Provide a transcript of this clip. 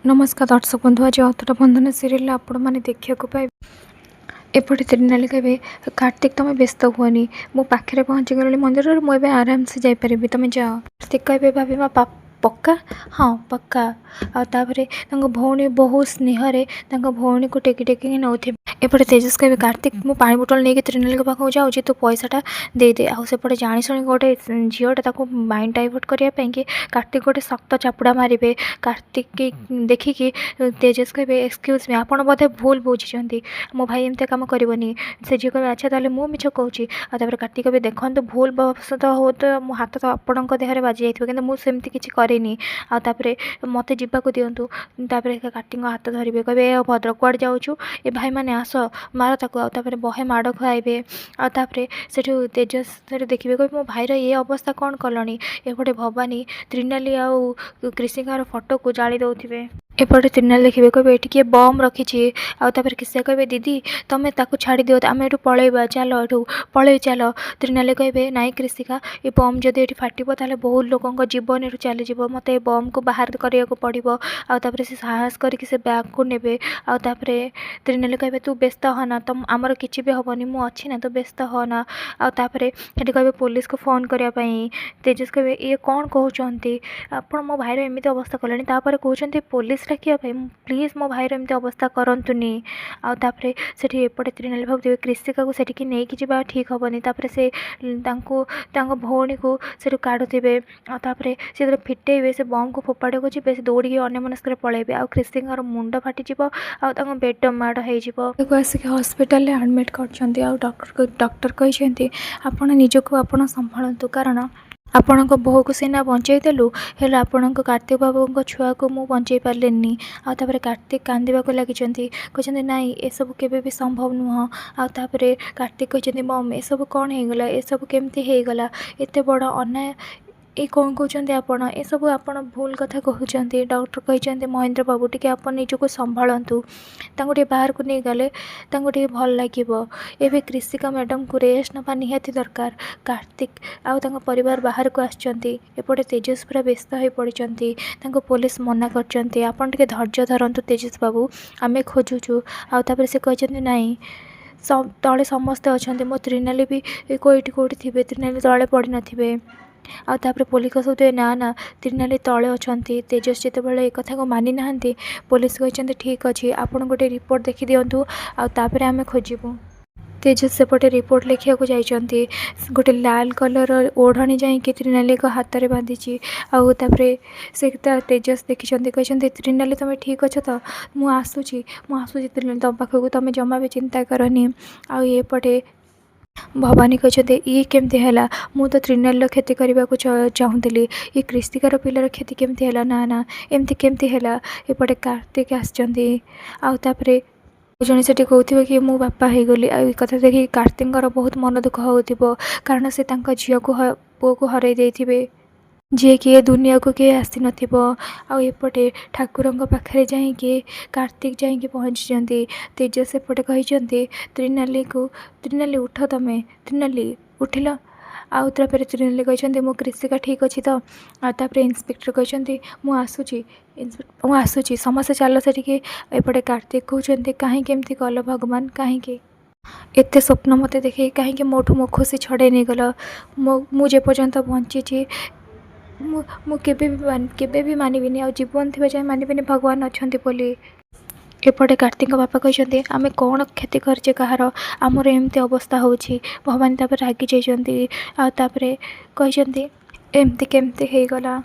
नमस्कार दर्शक बंधु आज अतुट बंधन सीरियल आपण मैंने देखा पाए एपटे त्रिनाली कहे कार्तिक तुम व्यस्त हुअनी मो पाखे पहुँची गली मंदिर मुझे आराम से जापरि तुम जाओ। कार्तिक कहे भाभी पक्का हाँ पक्का आपर भौणी बहुत स्नेह भौणी को टेकी टेकी नौथे। एपटे तेजस कहे कार्तिक मु पानी बोतल नहीं त्रिनाली पाखक जाऊँगी तो पैसाटा दे दे आउे जाशुणी गोटे झीटा माइंड डाइवर्ट करने कार्तिक गोटे शक्त चापुड़ा मारे कार्तिक देखिकी तेजस कहे एक्सक्यूज मी आप बोधे भूल बुझी मो भाई एमती कम करनी से झील कहे अच्छा ताले मु मिछ कहूँ कार्तिक कहे देखो भूल बसत हो तो मो हाथ तो आपण देहरे बाजी जाइए कि मुझे किसी करेनि आपर मत जावाक दिंतु कार्तिक हाथ धरवे कहे भद्रक कुआड़े जाऊँ ए भाई मैंने आस मार तापर बहे माड़ खुआबे आपर से तेजस से देखिए कहे मो भाईर ये अवस्था कौन कलनी एपटे भवानी त्रिनाली आउ कृषिकार फोटो को जाली दौथे। एपटे त्रिनाली देखिए कहे ये किए बम रखी आपर किसी कहे दीदी तुम्हें ताकू छाड़ी दियो आम एठू पलैबा चल एठू पलै चल त्रिनाली कहे नाई कृषिका ये बम जदि ये फाटो ताले बहुत लोकों जीवन एठू चलीज मत ए बम को बाहर करने को पड़ो आपर से साहस करके से बैग को नेबे आपर त्रिनाली कहे तू व्यस्त होना तुम आमर किसी भी हेनी मु अच्छी ना तू व्यस्त होना आपर ये कहे पुलिस को फोन करने तेजस कहे ये कौन कहते आप मो भाईर एमती अवस्था कले कहते पुलिस डाकिया प्लीज मो भाईर एमती अवस्था करतुनि आपर से एपटे त्रिनाली भाव कृषिका को सेठिकी नहीं जावा ठीक हेनी से भौणी को से काढ़ुवे आपर से फिटेबे से बम को फोपाड़ा को जी से दौड़ी अन्य मनस्क पलैबे आ कृषिकार मुंड फाटिज बेड माड़ हो आसिक हस्पिटाल एडमिट कर डॉक्टर कहते आपण निजक आप संभालतु कारण आपण बोह को सीना बचेदेलु हेल्ले आपण कार्तिक बाबू छुआ को मु बचे पार्लेनी आपर कार्तिक कांदा लगी कहते नाई ए सब केबे भी संभव नुह आपर कार्तिक कहते मम ए सब कौन हो गला ए सब केमती हो गला एत बड़ अन्याय ये कौन कहते आपण ए सब आप भूल कथा कहते डॉक्टर कहते महेंद्र बाबू टी आप निजक संभालतु बाहर को नहीं गले भल लगे एवं कृषिका मैडम को रेस्ट ना निहाती दरकार कार्तिक आउ परिवार बाहर को आसपटे तेजस पूरा व्यस्त हो पड़ती पुलिस मना कर आपन टे धैर्य धरतु तेजस बाबू आमे खोजुचु आपर से कहते नाई तले समस्ते अच्छा मो त्रिनाली भी कोईटी कौटी थे त्रिनाली तले पड़ी नथिबे आपर पुलिस कहते ना ना त्रिनाली तले अच्छा तेजस जिते एक कथा को मानि ना पुलिस कहते ठीक अच्छे आपड़ गोटे रिपोर्ट देखी दिंतु आपर आम खोजबू तेजस सेपटे रिपोर्ट लिखा जाइए गोटे लाल कलर ओढ़णी जाकि त्रिनाली हाथ में बांधी आपर से तेजस देखी कहते त्रिनाली तुम ठीक अच्छे तो मुझे त्रिनाली तुम पाखक तुम जमा भी चिंता करनी आएपटे भवानी कहते ये केमती है मु तो त्रिनाली क्षति करने को चाहूली ये कृषिकार पिलार क्षति केमती है ना ना एमती केमती है एपटे कार्तिक आसपर जड़े से कहते कि मो बापा हो गली आ कथा देखिए कार्तिक बहुत मन दुख हो कारण से झील को पुओ को हर देते जी कि ए दुनिया को किए आसी नपटे ठाकुर पाखे जाकि कार्तिक जाकि पहुँची तेजस एपटे कहते त्रिनाली उठ तुम त्रिनाली उठिल आउे त्रिनाली कहते मो कृषिका ठीक अच्छी तो आपर इन्स्पेक्टर कहते मुझे समस्या चल से एपटे कार्तिक कहते कहीं केमती कल भगवान कहीं एत स्वप्न मत देखे कहीं मोठू मो खुशी छड़े नहीं गल मुझे पर्यंत बंची केबे भी मानविनी आ जीवन थी जाए मानविनी भगवान अच्छा बोली एपटे कार्तिक बापा कहते आम कौन क्षति करचे कहार आमर एमती अवस्था होची भवानी रागी जाइए कहते एमती केमती हो गला।